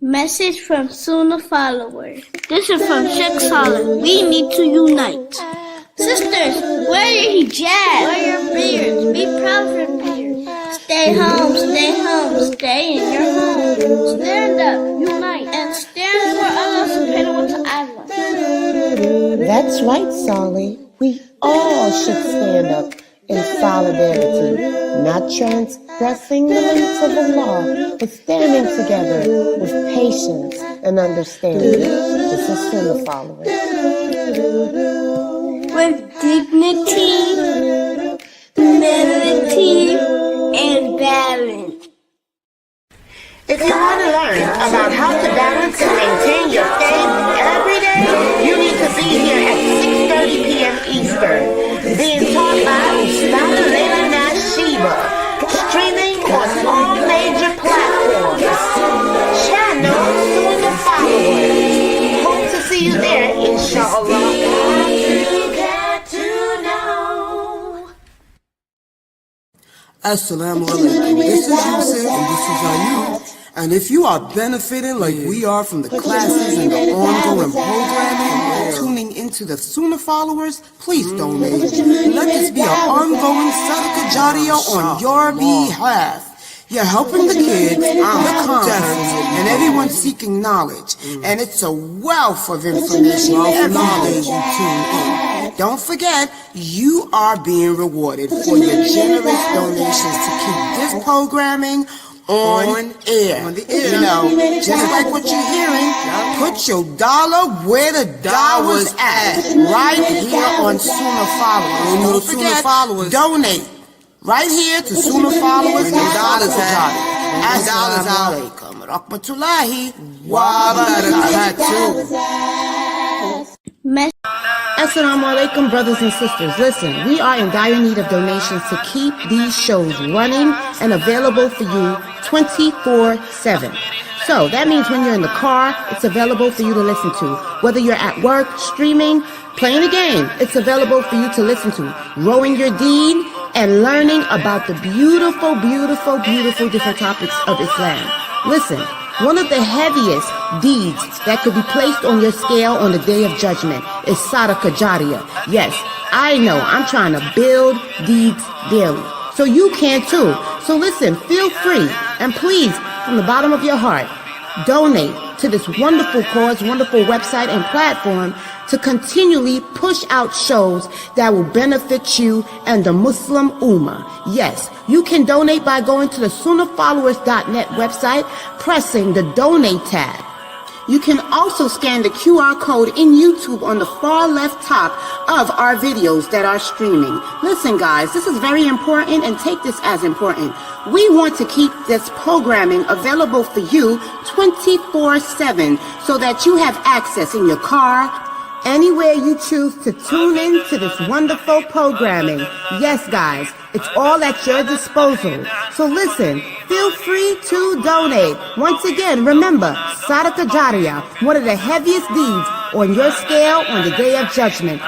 Message from Sunnahfollowers. This is from Sheikh Saleh. We need to unite. Sisters, wear your hijab. Wear your beards. Be proud of your beards. Stay home, stay home, stay in your home. Stand up, unite, and stand for Allah subhanahu wa ta'ala. That's right, Saleh. We all should stand up in solidarity, not transgressing the limits of Allah, but standing together with patience and understanding. This is Sunnahfollowers. With dignity, humility, and balance. If you want to learn about how to balance and maintain your faith every day, you need to be here at 6:30 p.m. Eastern, being taught by Ustad Leila Shiva, streaming on all major platforms. Channel Sunnahfollowers. Hope to see you there, inshallah. Assalamu alaikum. This is Yusuf and this is Ayub. And if you are benefiting like we are from the classes and the ongoing programming and tuning into the Sunnahfollowers, please donate. Let this be an ongoing Sadaqah Jariyah on your behalf. You're helping the kids, the converts, and everyone seeking knowledge. And it's a wealth of information every day you tune in. Don't forget, you are being rewarded for your generous donations to keep this programming on air. You know, just like what you're hearing, put your dollar where the dollar's at. Right here on Sunnahfollowers. Don't forget, donate. Right here to Sunnahfollowers and dollars out. Assalamu alaikum rahmatullahi wa barakatuh. Assalamu alaikum, brothers and sisters. Listen, we are in dire need of donations to keep these shows running and available for you 24/7. So that means when you're in the car, it's available for you to listen to. Whether you're at work, streaming, playing a game, it's available for you to listen to. Rowing your deed and learning about the beautiful, beautiful, beautiful different topics of Islam. Listen, one of the heaviest deeds that could be placed on your scale on the Day of Judgment is Sadaqah Jariyah. Yes, I know, I'm trying to build deeds daily. So you can too. So listen, feel free, and please, from the bottom of your heart, donate to this wonderful cause, wonderful website and platform to continually push out shows that will benefit you and the Muslim Ummah. Yes, you can donate by going to the Sunnahfollowers.net website, pressing the Donate tab. You can also scan the QR code in YouTube on the far left top of our videos that are streaming. Listen, guys, this is very important, and take this as important. We want to keep this programming available for you 24/7 so that you have access in your car, anywhere you choose to tune in to this wonderful programming. Yes, guys, it's all at your disposal. So listen, feel free to donate. Once again, remember, Sadaqah Jariyah, one of the heaviest deeds on your scale on the Day of Judgment.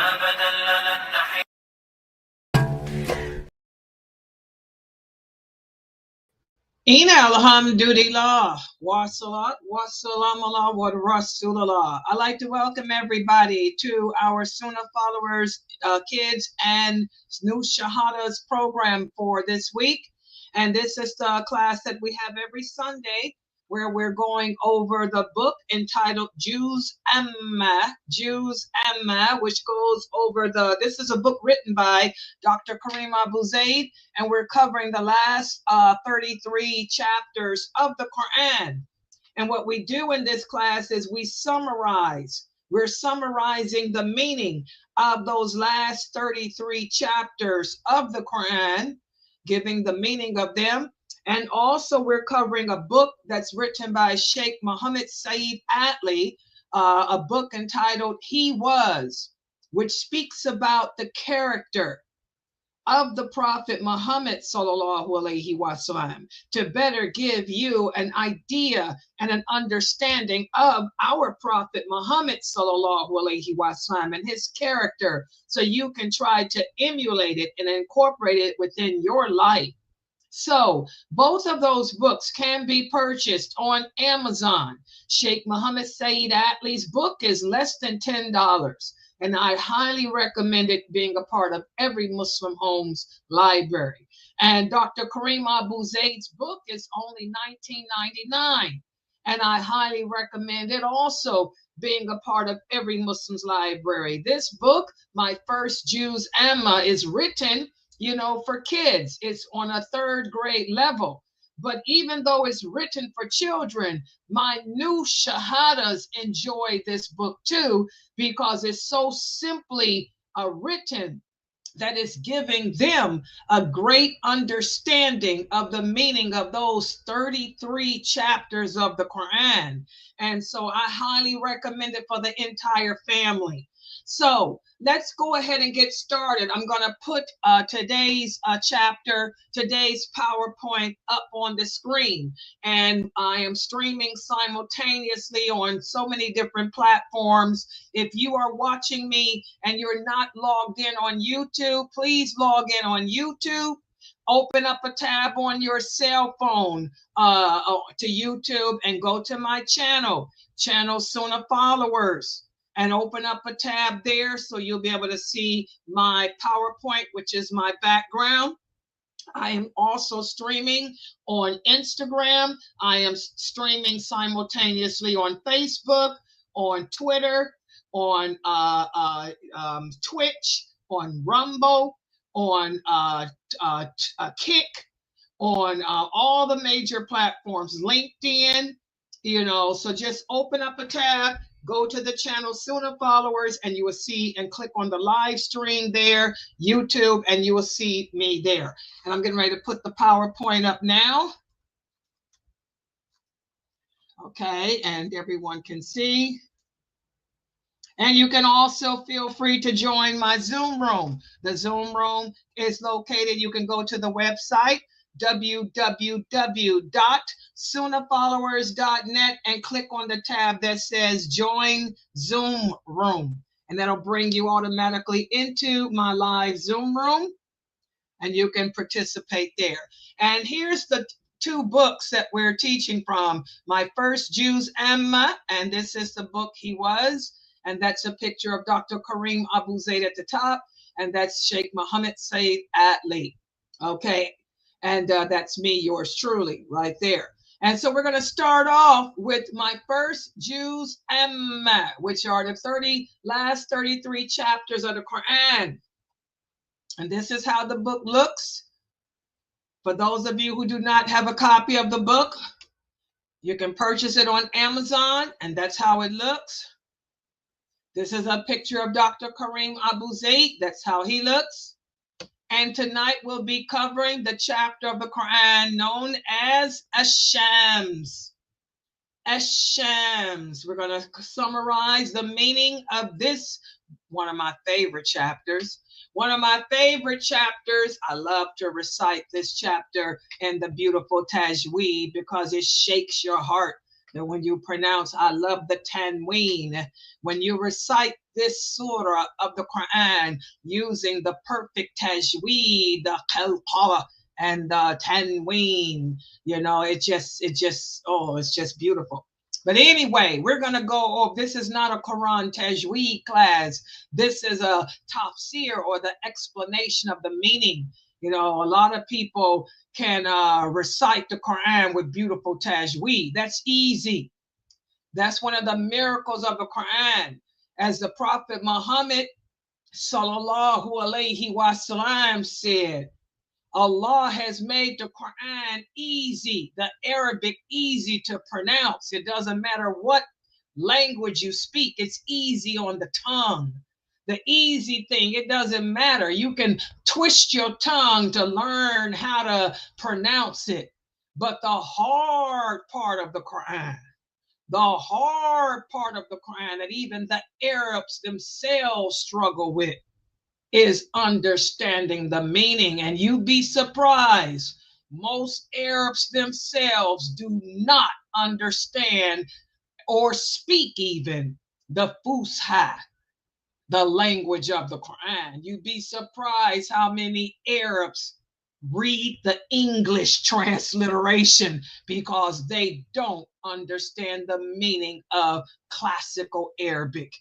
Ina alhamdulillah, wa salat, wa salam ala wa rasulullah. I'd like to welcome everybody to our Sunnahfollowers Kids and New Shahadas program for this week. And this is the class that we have every Sunday, where we're going over the book entitled Juz Amma, which goes over this is a book written by Dr. Karim Abu Zaid, and we're covering the last 33 chapters of the Quran. And what we do in this class is we summarize. We're summarizing the meaning of those last 33 chapters of the Quran, giving the meaning of them. And also we're covering a book that's written by Sheikh Muhammad Saeed Atli, a book entitled He Was, which speaks about the character of the Prophet Muhammad sallallahu alaihi wasallam, to better give you an idea and an understanding of our Prophet Muhammad sallallahu alaihi wasallam and his character, so you can try to emulate it and incorporate it within your life. So both of those books can be purchased on Amazon. Sheikh Muhammad Saeed Atli's book is less than $10. And I highly recommend it being a part of every Muslim home's library. And Dr. Kareem Abu Zaid's book is only $19.99. And I highly recommend it also being a part of every Muslim's library. This book, My First Juz Amma, is written, for kids. It's on a 3rd grade level. But even though it's written for children, my new shahadas enjoy this book too, because it's so simply written that is giving them a great understanding of the meaning of those 33 chapters of the Quran. And so I highly recommend it for the entire family. So let's go ahead and get started. I'm going to put today's chapter, today's PowerPoint up on the screen. And I am streaming simultaneously on so many different platforms. If you are watching me and you're not logged in on YouTube, please log in on YouTube. Open up a tab on your cell phone to YouTube and go to my channel Sunnahfollowers. And open up a tab there so you'll be able to see my PowerPoint, which is my background. I am also streaming on Instagram. I am streaming simultaneously on Facebook, on Twitter, on Twitch, on Rumble, on Kick, on all the major platforms, LinkedIn, so just open up a tab. Go to the channel Sunnahfollowers and you will see and click on the live stream there, YouTube, and you will see me there. And I'm getting ready to put the PowerPoint up now. Okay, and everyone can see. And you can also feel free to join my Zoom room. The Zoom room is located, you can go to the website, www.sunnahfollowers.net, and click on the tab that says Join Zoom Room. And that'll bring you automatically into my live Zoom room, and you can participate there. And here's the 2 books that we're teaching from. My First Juz Amma, and this is the book he was. And that's a picture of Dr. Kareem Abu Zaid at the top. And that's Sheikh Muhammad Saeed Atli. Okay. And that's me, yours truly, right there. And so we're going to start off with My First Juz Amma, which are the last 33 chapters of the Quran. And this is how the book looks. For those of you who do not have a copy of the book, you can purchase it on Amazon, and that's how it looks. This is a picture of Dr. Kareem Abu Zaid. That's how he looks. And tonight we'll be covering the chapter of the Quran known as Ash-Shams. Ash-Shams. We're going to summarize the meaning of this, one of my favorite chapters. One of my favorite chapters. I love to recite this chapter in the beautiful tajweed because it shakes your heart. And when you pronounce, I love the tanween. When you recite this surah of the Quran using the perfect tajweed, the qalqala, and the tanween, it's just beautiful. But anyway, we're going to go over, this is not a Quran tajweed class. This is a tafsir, or the explanation of the meaning. A lot of people can recite the Quran with beautiful tajweed. That's easy. That's one of the miracles of the Quran. As the Prophet Muhammad sallallahu alaihi wasallam said, Allah has made the Quran easy, the Arabic easy to pronounce. It doesn't matter what language you speak, it's easy on the tongue. The easy thing, it doesn't matter. You can twist your tongue to learn how to pronounce it. But the hard part of the Quran, that even the Arabs themselves struggle with, is understanding the meaning. And you'd be surprised, most Arabs themselves do not understand or speak even the Fusha, the language of the Quran. You'd be surprised how many Arabs read the English transliteration because they don't understand the meaning of classical Arabic.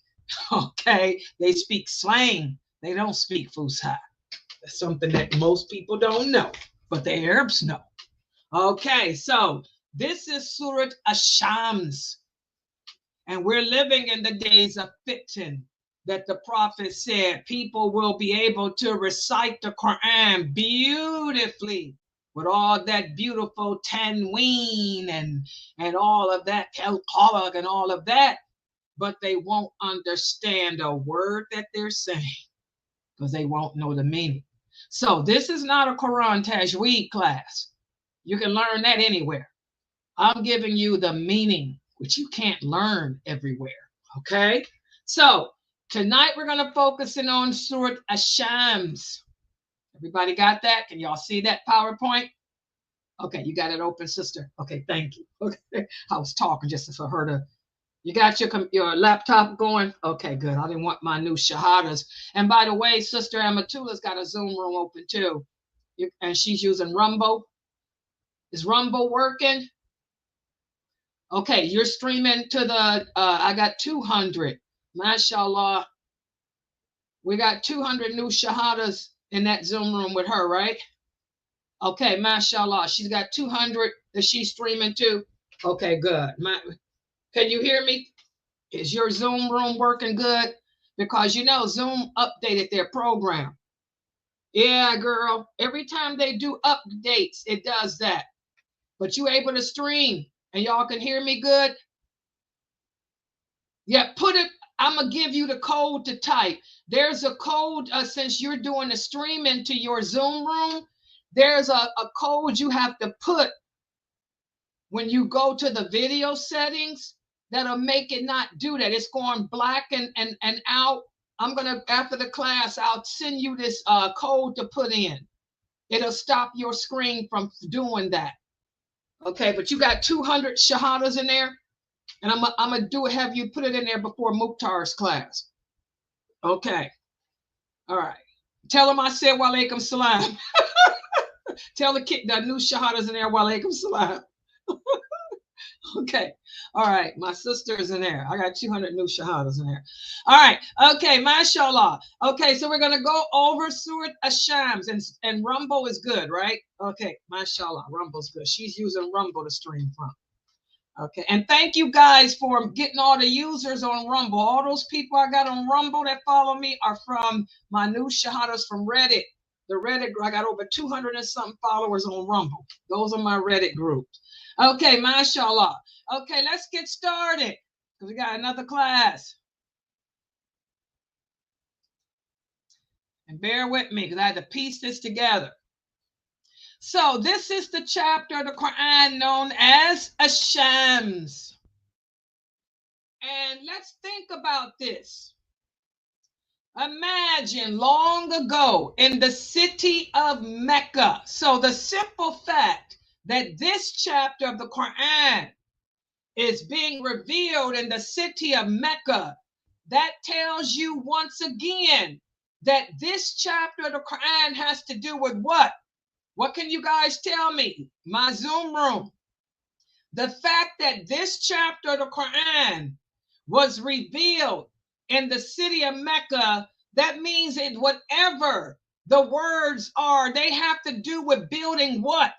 Okay, they speak slang. They don't speak Fusha. That's something that most people don't know, but the Arabs know. Okay, so this is Surat Ash-Shams, and we're living in the days of Fitn, that the prophet said people will be able to recite the Quran beautifully with all that beautiful tanween and all of that, qalqalag and all of that, but they won't understand a word that they're saying because they won't know the meaning. So this is not a Quran Tajweed class. You can learn that anywhere. I'm giving you the meaning, which you can't learn everywhere. Okay? So tonight we're going to focus in on Surat Ash-Shams. Everybody got that? Can y'all see that PowerPoint? Okay, you got it open, sister. Okay, thank you. Okay, I was talking just for her to. You got your laptop going? Okay, good. I didn't want my new shahadas. And by the way, Sister Amatula's got a Zoom room open too, and she's using Rumble. Is Rumble working? Okay, you're streaming to the. I got 200. MashaAllah. We got 200 new shahadas in that Zoom room with her, right? Okay, MashaAllah. She's got 200 that she's streaming to. Okay, good. Can you hear me? Is your Zoom room working good? Because you know Zoom updated their program. Yeah, girl. Every time they do updates, it does that. But you able to stream and y'all can hear me good? Yeah, put it. I'm going to give you the code to type. There's a code since you're doing the stream into your Zoom room. There's a code you have to put when you go to the video settings that'll make it not do that. It's going black and out. I'm going to, after the class, I'll send you this code to put in. It'll stop your screen from doing that. Okay, but you got 200 shahadas in there. And I'm going to have you put it in there before Mukhtar's class. Okay. All right. Tell them I said walaikum salam. Tell the kid the new shahadas in there walaikum salam. Okay. All right. My sister's in there. I got 200 new shahadas in there. All right. Okay. MashaAllah. Okay. So we're going to go over Surat Ash-Shams, and Rumble is good, right? Okay. MashaAllah. Rumble's good. She's using Rumble to stream from. Okay, and thank you guys for getting all the users on Rumble. All those people I got on Rumble that follow me are from my new shahadas from Reddit. The Reddit, I got over 200 and something followers on Rumble. Those are my Reddit groups. Okay, MashaAllah. Okay, let's get started because we got another class. And bear with me because I had to piece this together. So this is the chapter of the Quran known as Ash-Shams. And let's think about this. Imagine long ago in the city of Mecca. So the simple fact that this chapter of the Quran is being revealed in the city of Mecca, that tells you once again that this chapter of the Quran has to do with what? What can you guys tell me? My Zoom room. The fact that this chapter of the Quran was revealed in the city of Mecca, that means that whatever the words are, they have to do with building what?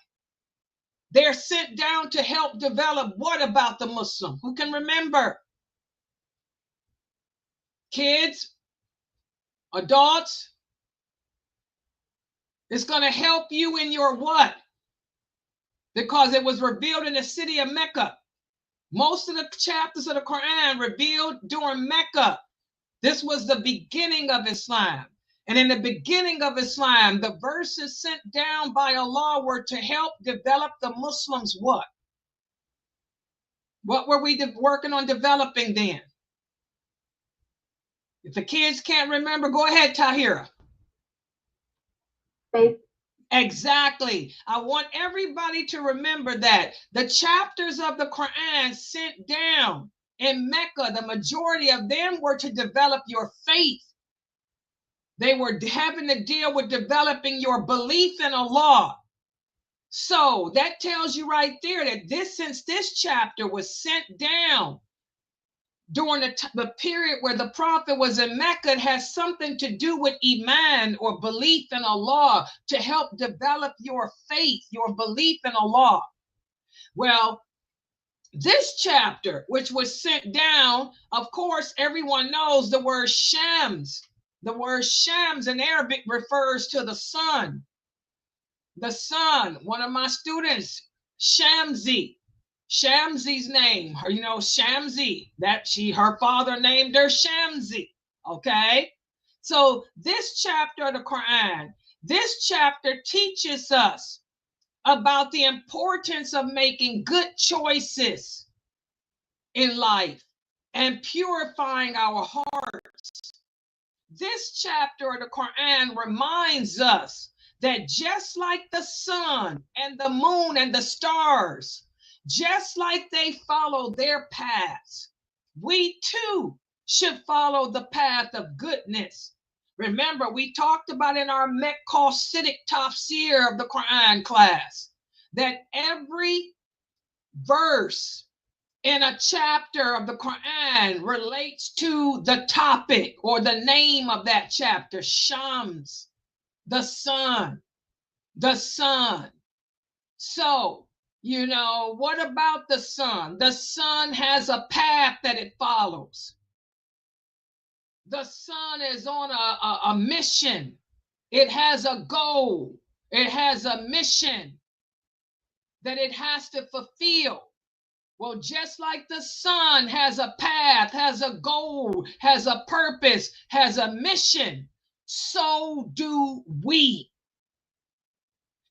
They're sent down to help develop what about the Muslim? Who can remember? Kids? Adults? It's going to help you in your what? Because it was revealed in the city of Mecca. Most of the chapters of the Quran revealed during Mecca. This was the beginning of Islam. And in the beginning of Islam, the verses sent down by Allah were to help develop the Muslims what? What were we working on developing then? If the kids can't remember, go ahead, Tahira. Faith. Exactly. I want everybody to remember that the chapters of the Quran sent down in Mecca, the majority of them were to develop your faith. They were having to deal with developing your belief in Allah. So that tells you right there that since this chapter was sent down during the period where the prophet was in Mecca, it has something to do with Iman, or belief in Allah, to help develop your faith, your belief in Allah. Well, this chapter, which was sent down, of course, everyone knows the word Shams. The word Shams in Arabic refers to the sun. The sun. One of my students, Shamsi. Shamsi's name, her, Shamsi. Her father named her Shamsi. Okay? So this chapter of the Quran, this chapter teaches us about the importance of making good choices in life and purifying our hearts. This chapter of the Quran reminds us that just like the sun and the moon and the stars, just like they follow their paths, we too should follow the path of goodness. Remember, we talked about in our Meqqasidic Tafsir of the Quran class that every verse in a chapter of the Quran relates to the topic or the name of that chapter. Shams, the sun, the sun. So, what about the sun? The sun has a path that it follows. The sun is on a mission. It has a goal. It has a mission that it has to fulfill. Well, just like the sun has a path, has a goal, has a purpose, has a mission, so do we.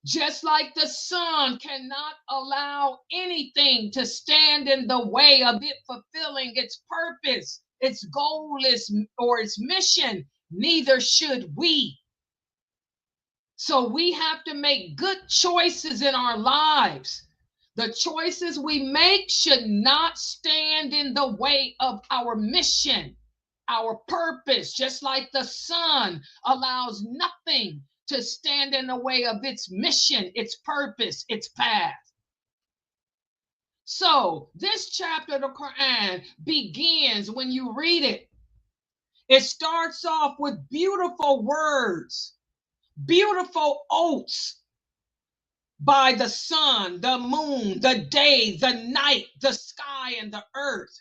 Just like the sun cannot allow anything to stand in the way of it fulfilling its purpose, its goal or its mission, neither should we. So we have to make good choices in our lives. The choices we make should not stand in the way of our mission, our purpose, just like the sun allows nothing to stand in the way of its mission, its purpose, its path. So this chapter of the Quran begins, when you read it, it starts off with beautiful words, beautiful oaths by the sun, the moon, the day, the night, the sky, and the earth.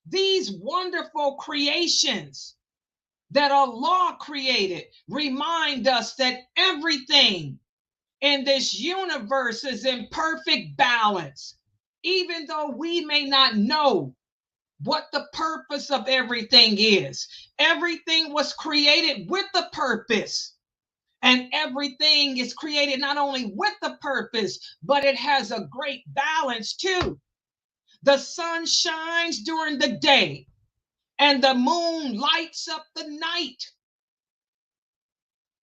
These wonderful creations that Allah created remind us that everything in this universe is in perfect balance. Even though we may not know what the purpose of everything is, everything was created with a purpose. And everything is created not only with a purpose, but it has a great balance too. The sun shines during the day, and the moon lights up the night.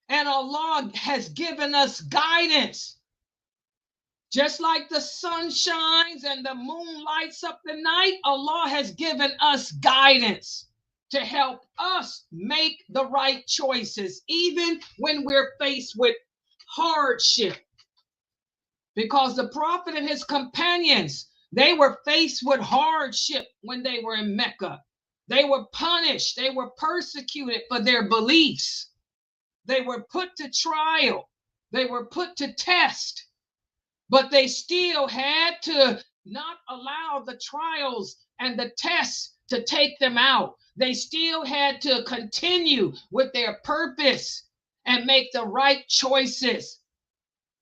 And Allah has given us guidance. Just like the sun shines and the moon lights up the night, Allah has given us guidance to help us make the right choices, even when we're faced with hardship. Because the Prophet and his companions, they were faced with hardship when they were in Mecca. They were punished. They were persecuted for their beliefs. They were put to trial. They were put to test. But they still had to not allow the trials and the tests to take them out. They still had to continue with their purpose and make the right choices.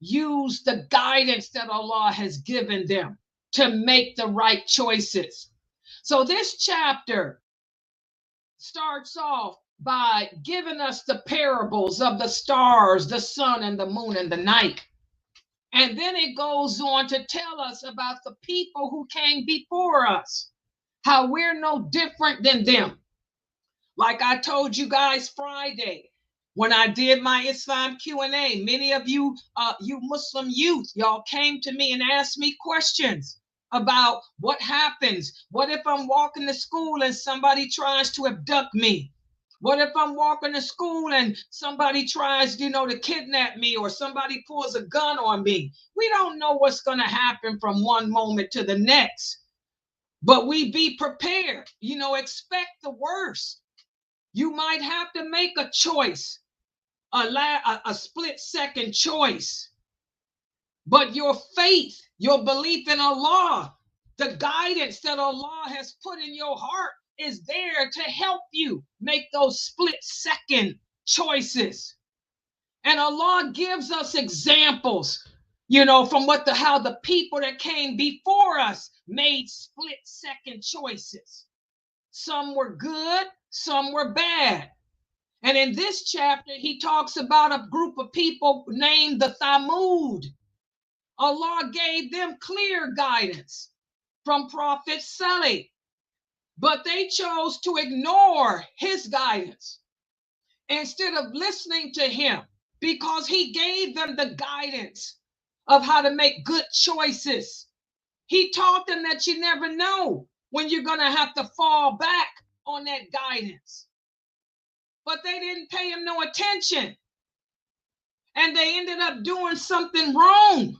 Use the guidance that Allah has given them to make the right choices. So this chapter starts off by giving us the parables of the stars, the sun, and the moon, and the night. And then it goes on to tell us about the people who came before us, how we're no different than them. Like I told you guys Friday, when I did my Islam Q&A, many of you, you Muslim youth, y'all came to me and asked me questions about what happens. What if I'm walking to school and somebody tries to abduct me? What if I'm walking to school and somebody tries, to kidnap me, or somebody pulls a gun on me? We don't know what's going to happen from one moment to the next. But we be prepared, expect the worst. You might have to make a choice, a split-second choice. But your faith, your belief in Allah, the guidance that Allah has put in your heart is there to help you make those split-second choices. And Allah gives us examples, from how the people that came before us made split-second choices. Some were good, some were bad. And in this chapter, he talks about a group of people named the Thamud. Allah gave them clear guidance from Prophet Salih, but they chose to ignore his guidance instead of listening to him, because he gave them the guidance of how to make good choices. He taught them that you never know when you're going to have to fall back on that guidance. But they didn't pay him no attention, and they ended up doing something wrong.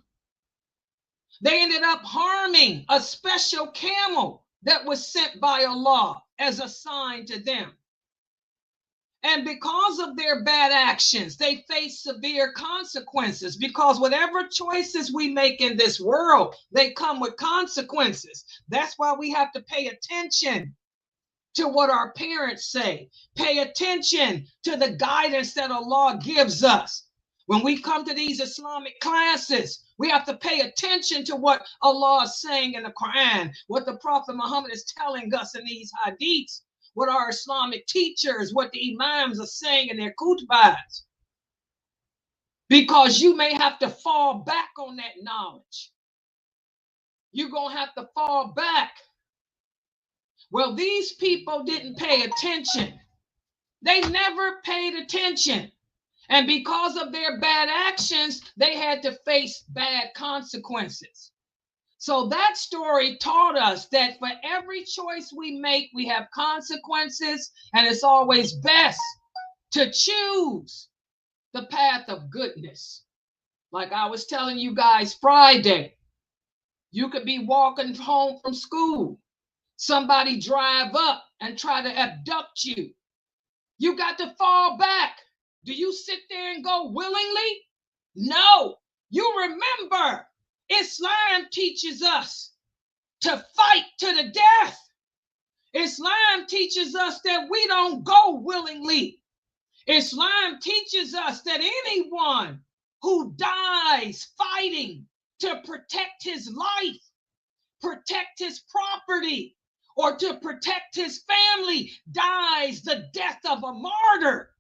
They ended up harming a special camel that was sent by Allah as a sign to them. And because of their bad actions, they face severe consequences, because whatever choices we make in this world, they come with consequences. That's why we have to pay attention to what our parents say. Pay attention to the guidance that Allah gives us. When we come to these Islamic classes, we have to pay attention to what Allah is saying in the Quran, what the Prophet Muhammad is telling us in these hadiths, what our Islamic teachers, what the imams are saying in their khutbahs. Because you may have to fall back on that knowledge. You're going to have to fall back. Well, these people didn't pay attention. They never paid attention. And because of their bad actions, they had to face bad consequences. So that story taught us that for every choice we make, we have consequences, and it's always best to choose the path of goodness. Like I was telling you guys Friday, you could be walking home from school. Somebody drive up and try to abduct you. You got to fall back. Do you sit there and go willingly? No. You remember, Islam teaches us to fight to the death. Islam teaches us that we don't go willingly. Islam teaches us that anyone who dies fighting to protect his life, protect his property, or to protect his family dies the death of a martyr.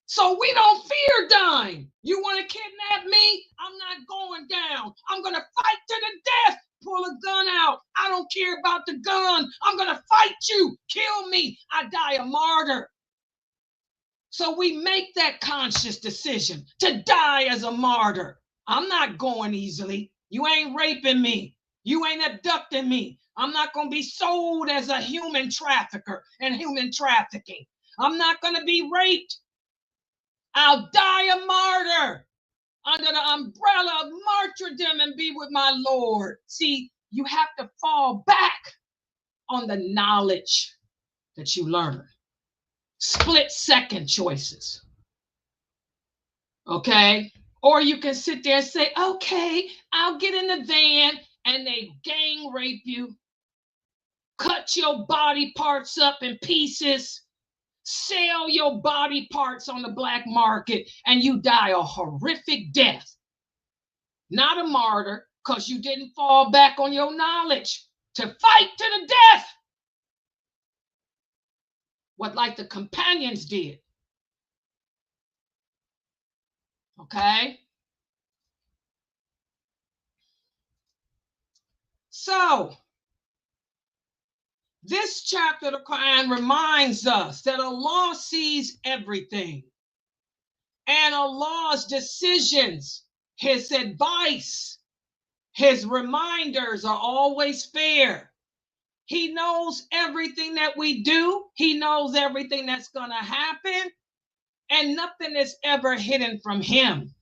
So we don't fear dying. You want to kidnap me? I'm not going down. I'm going to fight to the death. Pull a gun out. I don't care about the gun. I'm going to fight you. Kill me. I die a martyr. So we make that conscious decision to die as a martyr. I'm not going easily. You ain't raping me. You ain't abducting me. I'm not going to be sold as a human trafficker and human trafficking. I'm not going to be raped. I'll die a martyr under the umbrella of martyrdom and be with my Lord. See, you have to fall back on the knowledge that you learn. Split-second choices. Okay? Or you can sit there and say, okay, I'll get in the van, and they gang rape you, cut your body parts up in pieces, sell your body parts on the black market, and you die a horrific death. Not a martyr, because you didn't fall back on your knowledge to fight to the death. What like the companions did. Okay? So, this chapter of the Quran reminds us that Allah sees everything. And Allah's decisions, his advice, his reminders are always fair. He knows everything that we do. He knows everything that's going to happen. And nothing is ever hidden from him.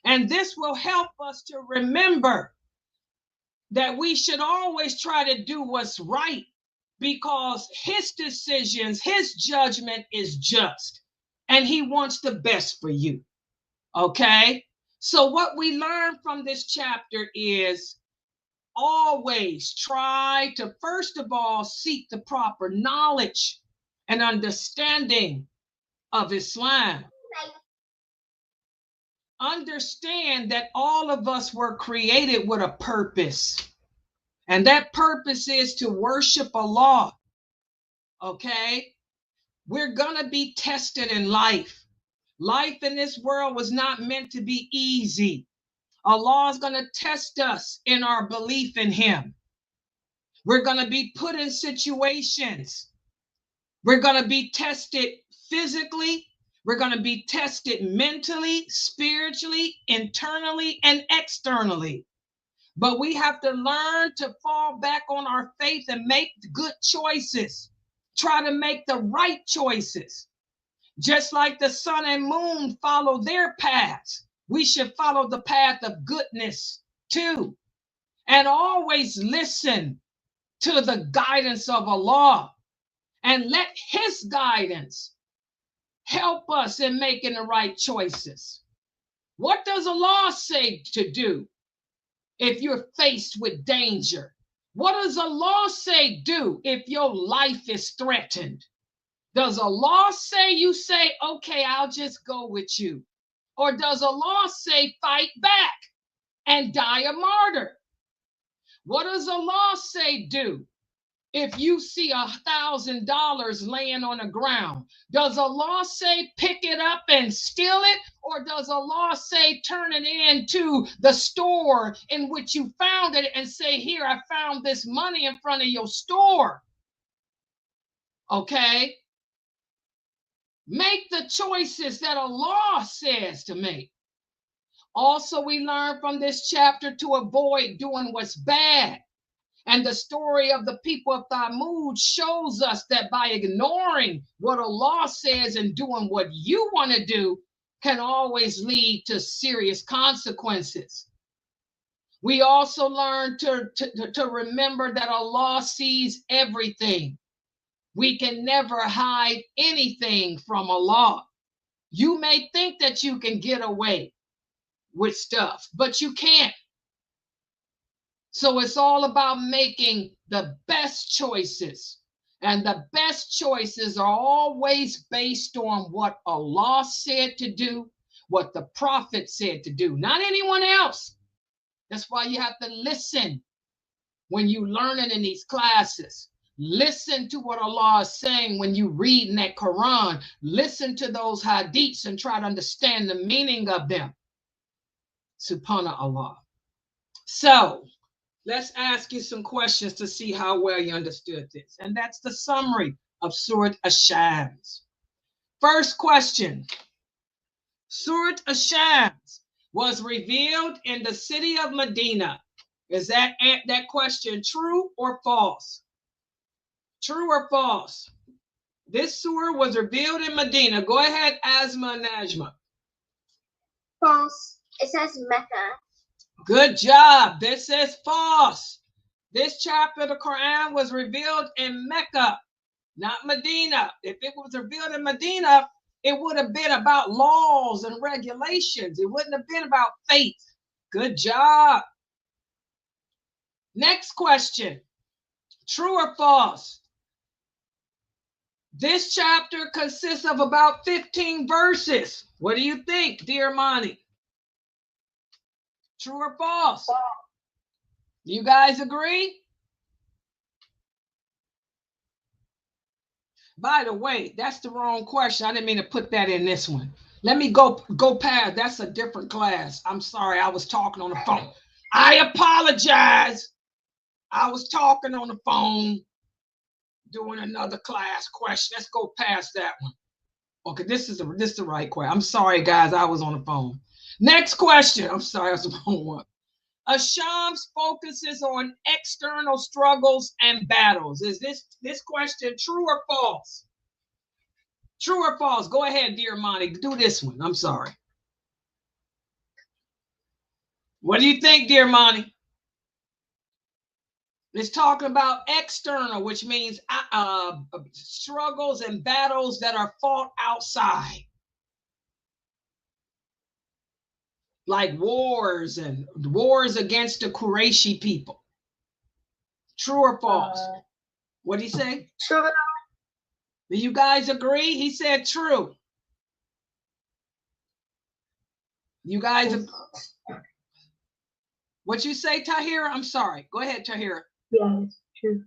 And this will help us to remember that we should always try to do what's right, because his decisions, his judgment is just, and he wants the best for you. Okay? So what we learn from this chapter is always try to, first of all, seek the proper knowledge and understanding of Islam. Understand that all of us were created with a purpose, and that purpose is to worship Allah. Okay? We're gonna be tested in life. Life in this world was not meant to be easy. Allah is gonna test us in our belief in him. We're gonna be put in situations. We're gonna be tested physically. We're going to be tested mentally, spiritually, internally, and externally. But we have to learn to fall back on our faith and make good choices. Try to make the right choices. Just like the sun and moon follow their paths, we should follow the path of goodness too. And always listen to the guidance of Allah and let his guidance help us in making the right choices. What does Allah say to do if you're faced with danger? What does Allah say do if your life is threatened? Does Allah say, you say, okay, I'll just go with you? Or does Allah say, fight back and die a martyr? What does Allah say do if you see $1,000 laying on the ground? Does Allah say pick it up and steal it? Or does Allah say turn it into the store in which you found it and say, here, I found this money in front of your store? Okay? Make the choices that Allah says to make. Also, we learn from this chapter to avoid doing what's bad. And the story of the people of Thamud shows us that by ignoring what Allah says and doing what you want to do can always lead to serious consequences. We also learn to remember that Allah sees everything. We can never hide anything from Allah. You may think that you can get away with stuff, but you can't. So it's all about making the best choices. And the best choices are always based on what Allah said to do, what the Prophet said to do, not anyone else. That's why you have to listen when you learning in these classes. Listen to what Allah is saying when you read in that Quran. Listen to those hadiths and try to understand the meaning of them. Subhanallah. So, let's ask you some questions to see how well you understood this. And that's the summary of Surat Ash-Shams. First question. Surat Ash-Shams was revealed in the city of Medina. Is that question true or false? True or false? This surah was revealed in Medina. Go ahead, Asma and Najma. False. It says Mecca. Good job. This is false. This chapter of the Quran was revealed in Mecca, not Medina. If it was revealed in Medina, it would have been about laws and regulations. It wouldn't have been about faith. Good job. Next question. True or false? This chapter consists of about 15 verses. What do you think, dear Mani? True or false? You guys agree? By the way, that's the wrong question. I didn't mean to put that in this one. Let me go past. That's a different class. I'm sorry. I was talking on the phone. I apologize. I was talking on the phone doing another class question. Let's go past that one. Okay, this is the right question. I'm sorry, guys. I was on the phone. Next question. I'm sorry, I was the wrong one. Ashams focuses on external struggles and battles. Is this question true or false? True or false? Go ahead, dear Monty. Do this one. I'm sorry. What do you think, dear Monty? It's talking about external, which means struggles and battles that are fought outside. Like wars and wars against the Qurayshi people. True or false? What did he say? True. Do you guys agree? He said true. You guys, what you say, Tahira? I'm sorry. Go ahead, Tahira. Yeah, it's true.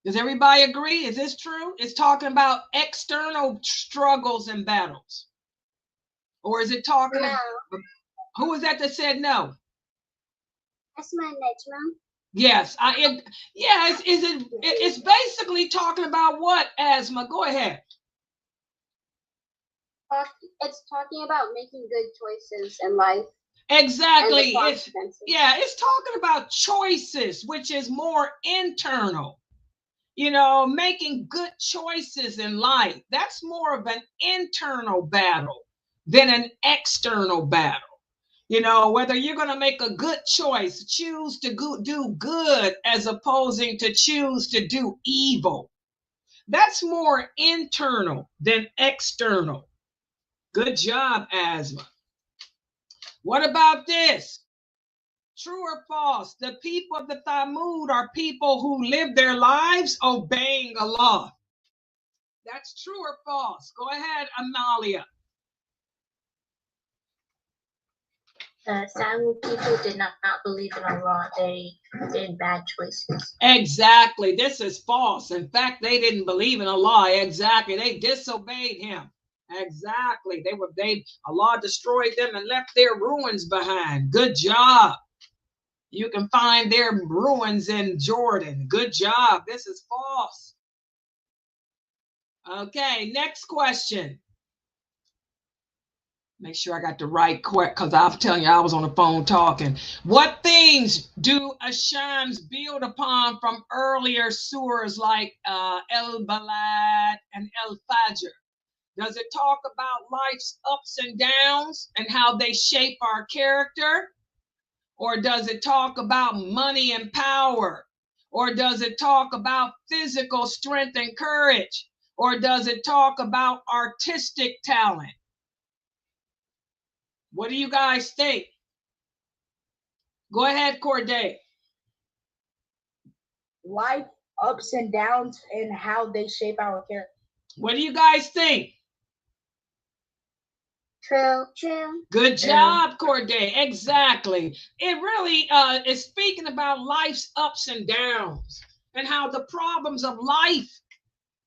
Does everybody agree? Is this true? It's talking about external struggles and battles. Or is it talking No. about, who was that said no? That's my Najma. Yes, it's basically talking about what, Asma? Go ahead. It's talking about making good choices in life. Exactly. It's talking about choices, which is more internal. You know, making good choices in life. That's more of an internal battle than an external battle. You know, whether you're going to make a good choice, choose to do good as opposing to choose to do evil. That's more internal than external. Good job, Asma. What about this? True or false? The people of the Thamud are people who live their lives obeying Allah. That's true or false? Go ahead, Amalia. The Samud people did not believe in Allah. They did bad choices. Exactly. This is false. In fact, they didn't believe in Allah. Exactly. They disobeyed him. Exactly. Allah destroyed them and left their ruins behind. Good job. You can find their ruins in Jordan. Good job. This is false. Okay, next question. Make sure I got the right question, because I'm telling you, I was on the phone talking. What things do Ashams build upon from earlier surahs like El-Balad and El-Fajr? Does it talk about life's ups and downs and how they shape our character? Or does it talk about money and power? Or does it talk about physical strength and courage? Or does it talk about artistic talent? What do you guys think? Go ahead, Corday. Life ups and downs and how they shape our character. What do you guys think? True. Good job, Corday. Exactly. It really is speaking about life's ups and downs and how the problems of life,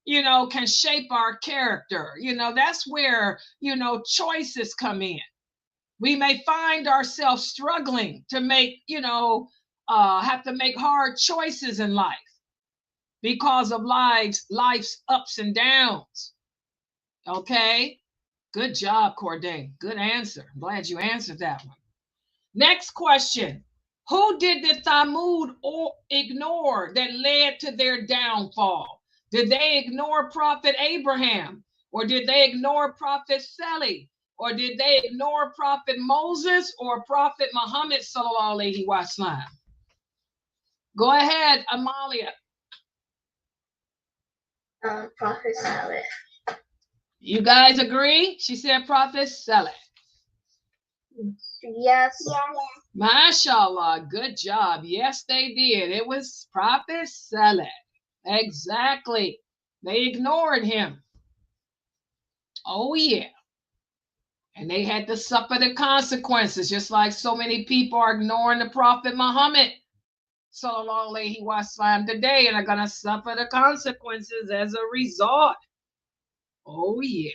you know, can shape our character. You know, that's where, you know, choices come in. We may find ourselves struggling to make, you know, have to make hard choices in life because of life's ups and downs. Okay. Good job, Corday. Good answer. I'm glad you answered that one. Next question. Who did the Thamud ignore that led to their downfall? Did they ignore Prophet Abraham? Or did they ignore Prophet Salih? Or did they ignore Prophet Moses or Prophet Muhammad sallallahu alaihi wasallam? Go ahead, Amalia. Prophet Salih. You guys agree? She said Prophet Salih. Yes. MashaAllah, good job. Yes, they did. It was Prophet Salih. Exactly. They ignored him. Oh, yeah. And they had to suffer the consequences, just like so many people are ignoring the Prophet Muhammad sallallahu alaihi wasallam today and are going to suffer the consequences as a result. Oh, yeah.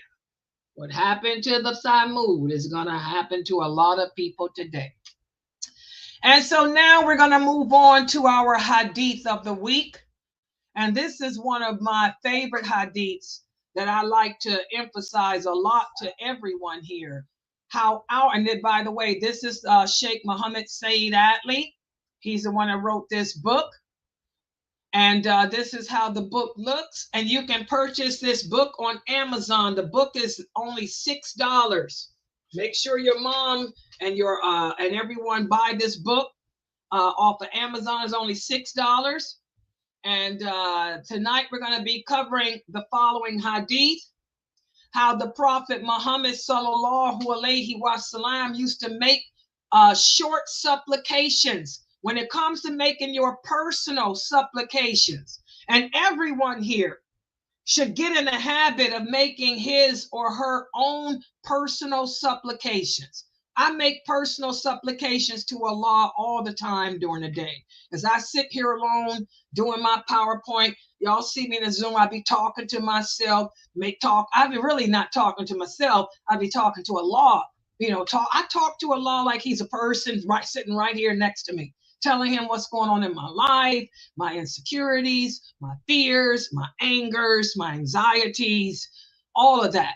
What happened to the Thamud is going to happen to a lot of people today. And so now we're going to move on to our hadith of the week. And this is one of my favorite hadiths that I like to emphasize a lot to everyone here. how and then, by the way, this is Sheikh Muhammad Saeed Atli. He's the one that wrote this book. And this is how the book looks. And you can purchase this book on Amazon. The book is only $6. Make sure your mom and your and everyone buy this book off of Amazon. Is only $6. And tonight we're going to be covering the following hadith. How the Prophet Muhammad sallallahu alaihi wasallam used to make short supplications when it comes to making your personal supplications. And everyone here should get in the habit of making his or her own personal supplications. I make personal supplications to Allah all the time during the day. As I sit here alone doing my PowerPoint, y'all see me in the Zoom, I be talking to myself, I be really not talking to myself, I be talking to Allah. I talk to Allah like he's a person sitting right here next to me, telling him what's going on in my life, my insecurities, my fears, my angers, my anxieties, all of that.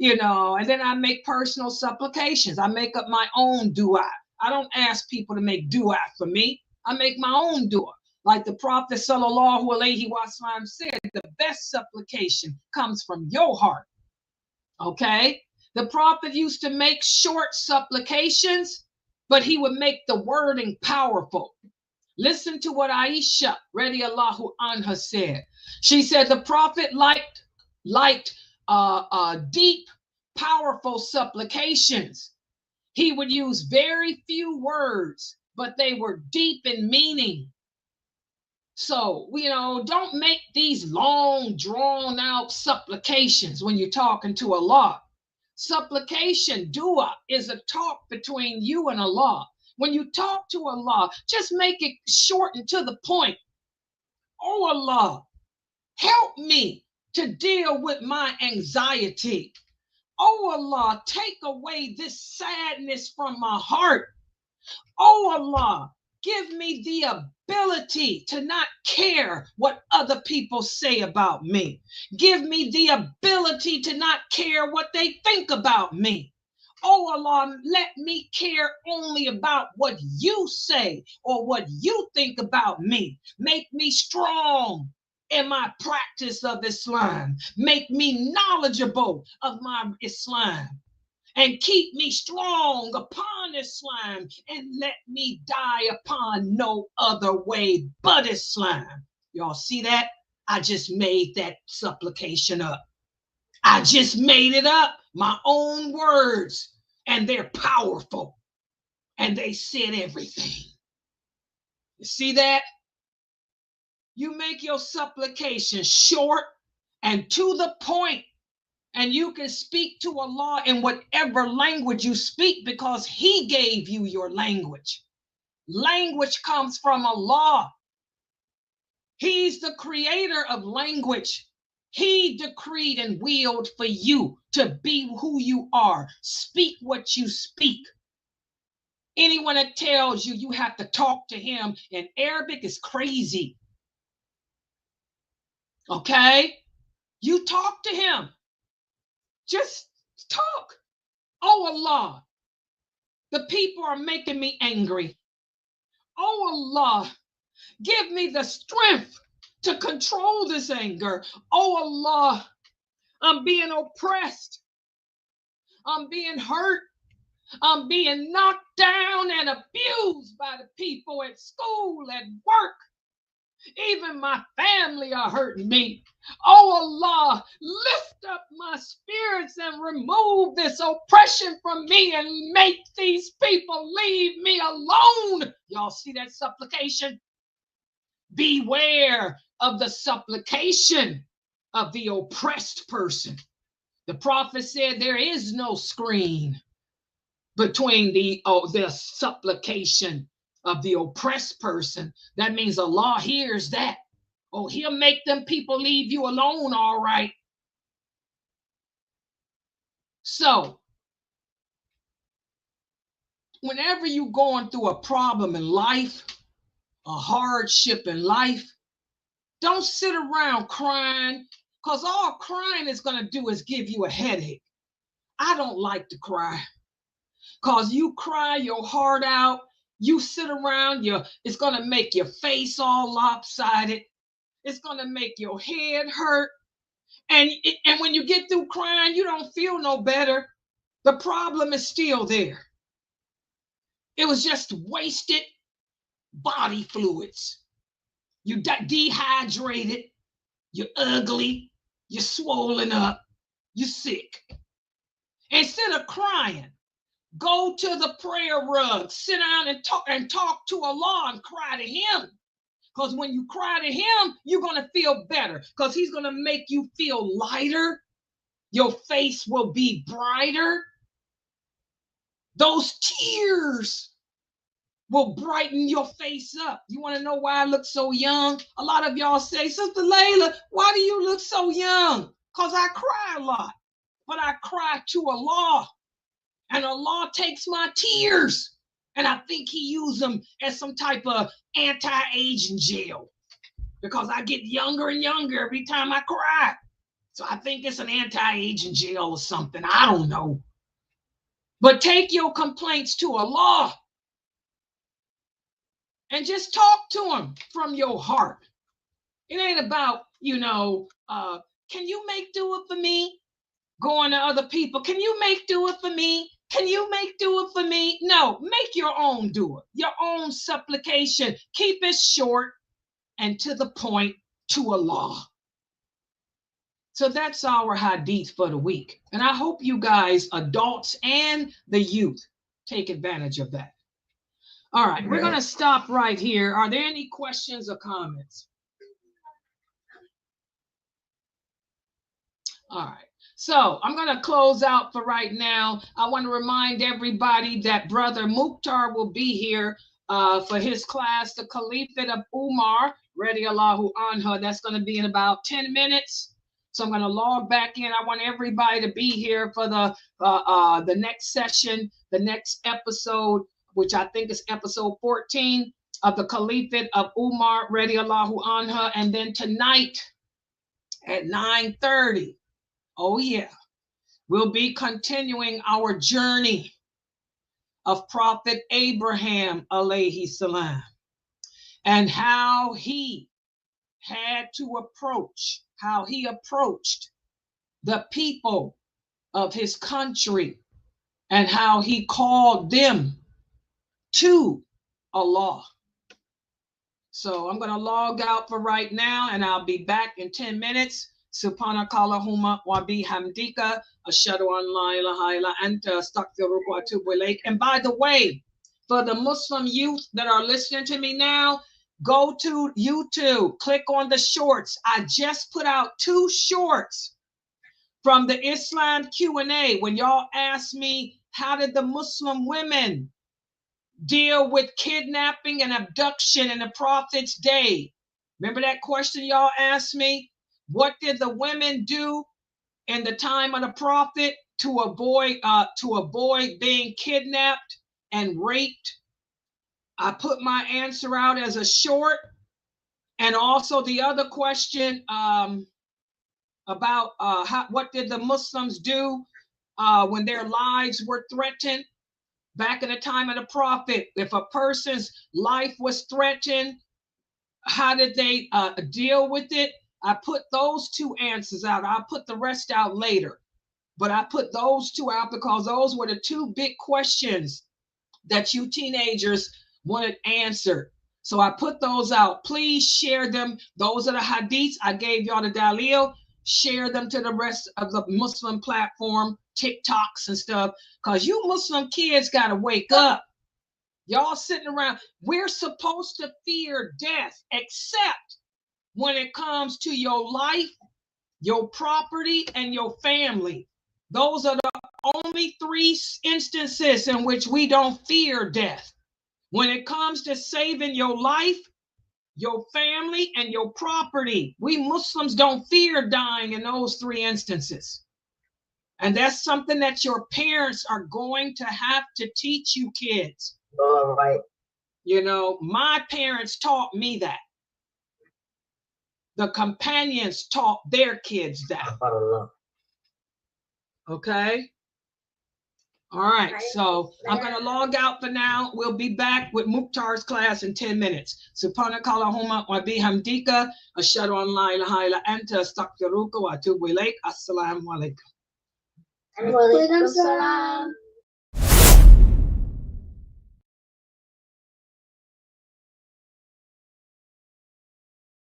And then I make personal supplications. I make up my own dua. I don't ask people to make dua for me. I make my own dua. Like the Prophet sallallahu alaihi wasallam said, the best supplication comes from your heart. Okay? The Prophet used to make short supplications, but he would make the wording powerful. Listen to what Aisha radiyallahu anha said. She said the Prophet liked deep, powerful supplications. He would use very few words, but they were deep in meaning. So, don't make these long, drawn out supplications when you're talking to Allah. Supplication, dua, is a talk between you and Allah. When you talk to Allah, just make it short and to the point. Oh Allah, help me to deal with my anxiety. Oh Allah, take away this sadness from my heart. Oh Allah, give me the ability to not care what other people say about me. Give me the ability to not care what they think about me. Oh Allah, let me care only about what you say or what you think about me. Make me strong in my practice of Islam. Make me knowledgeable of my Islam. And keep me strong upon Islam, and let me die upon no other way but Islam. Y'all see that? I just made that supplication up. I just made it up, my own words, and they're powerful, and they said everything. You see that? You make your supplication short and to the point. And you can speak to Allah in whatever language you speak because He gave you your language. Language comes from Allah. He's the creator of language. He decreed and willed for you to be who you are. Speak what you speak. Anyone that tells you you have to talk to him in Arabic is crazy. Okay? You talk to him. Just talk. Oh Allah, the people are making me angry. Oh Allah, give me the strength to control this anger. Oh Allah, I'm being oppressed. I'm being hurt. I'm being knocked down and abused by the people at school, at work. Even my family are hurting me. Oh Allah, lift up my spirits and remove this oppression from me and make these people leave me alone. Y'all see that supplication? Beware of the supplication of the oppressed person. The Prophet said there is no screen between the supplication of the oppressed person. That means Allah hears that. Oh, He'll make them people leave you alone, all right. So, whenever you're going through a problem in life, a hardship in life, don't sit around crying, because all crying is going to do is give you a headache. I don't like to cry. Cause you cry your heart out, you sit around, it's gonna make your face all lopsided, it's gonna make your head hurt, and when you get through crying, you don't feel no better. The problem is still there. It was just wasted body fluids. You dehydrated, you're ugly, you're swollen up, you're sick. Instead of crying, go to the prayer rug, sit down and talk to Allah and cry to him. Because when you cry to him, you're going to feel better, because he's going to make you feel lighter. Your face will be brighter. Those tears will brighten your face up. You want to know why I look so young? A lot of y'all say, Sister Layla, why do you look so young? Because I cry a lot. But I cry to Allah. And Allah takes my tears. And I think he used them as some type of anti-aging gel. Because I get younger and younger every time I cry. So I think it's an anti-aging gel or something. I don't know. But take your complaints to Allah. And just talk to him from your heart. It ain't about, can you make do it for me? Going to other people, can you make do it for me? Can you make do it for me? No, make your own do it, your own supplication. Keep it short and to the point, to Allah. So that's our hadith for the week. And I hope you guys, adults and the youth, take advantage of that. All right, we're going to stop right here. Are there any questions or comments? All right. So I'm going to close out for right now. I want to remind everybody that Brother Mukhtar will be here for his class, the Caliphate of Umar, radiallahu anha. That's going to be in about 10 minutes. So I'm going to log back in. I want everybody to be here for the next session, the next episode, which I think is episode 14 of the Caliphate of Umar, radiallahu anha. And then tonight at 9:30. Oh, yeah. We'll be continuing our journey of Prophet Abraham, alayhi salam, and how he had to approach, how he approached the people of his country and how he called them to Allah. So I'm going to log out for right now, and I'll be back in 10 minutes. Subhanakallahumma wa bihamdika ashhadu an la ilaha illa anta astaghfiruka wa atubu ilaik. And by the way, for the Muslim youth that are listening to me now, go to YouTube, click on the shorts. I just put out 2 shorts from the Islam Q&A when y'all asked me, how did the Muslim women deal with kidnapping and abduction in the Prophet's day? Remember that question y'all asked me? What did the women do in the time of the Prophet to avoid being kidnapped and raped? I put my answer out as a short. And also the other question about what did the Muslims do when their lives were threatened back in the time of the Prophet? If a person's life was threatened, how did they deal with it? I put those 2 answers out. I'll put the rest out later. But I put those 2 out because those were the 2 big questions that you teenagers wanted answered. So I put those out. Please share them. Those are the hadiths. I gave y'all the dalil. Share them to the rest of the Muslim platform, TikToks and stuff, because you Muslim kids got to wake up. Y'all sitting around. We're supposed to fear death, except when it comes to your life, your property, and your family. Those are the only 3 instances in which we don't fear death. When it comes to saving your life, your family, and your property, we Muslims don't fear dying in those 3 instances. And that's something that your parents are going to have to teach you kids. All right. My parents taught me that. The companions taught their kids that. Okay? All right, so I'm going to log out for now. We'll be back with Mukhtar's class in 10 minutes. Subhanakallahumma wa bihamdika ashhadu an la ilaha illa anta astaghfiruka wa atubu ilaik. Assalamu alaikum. Walaikum salam.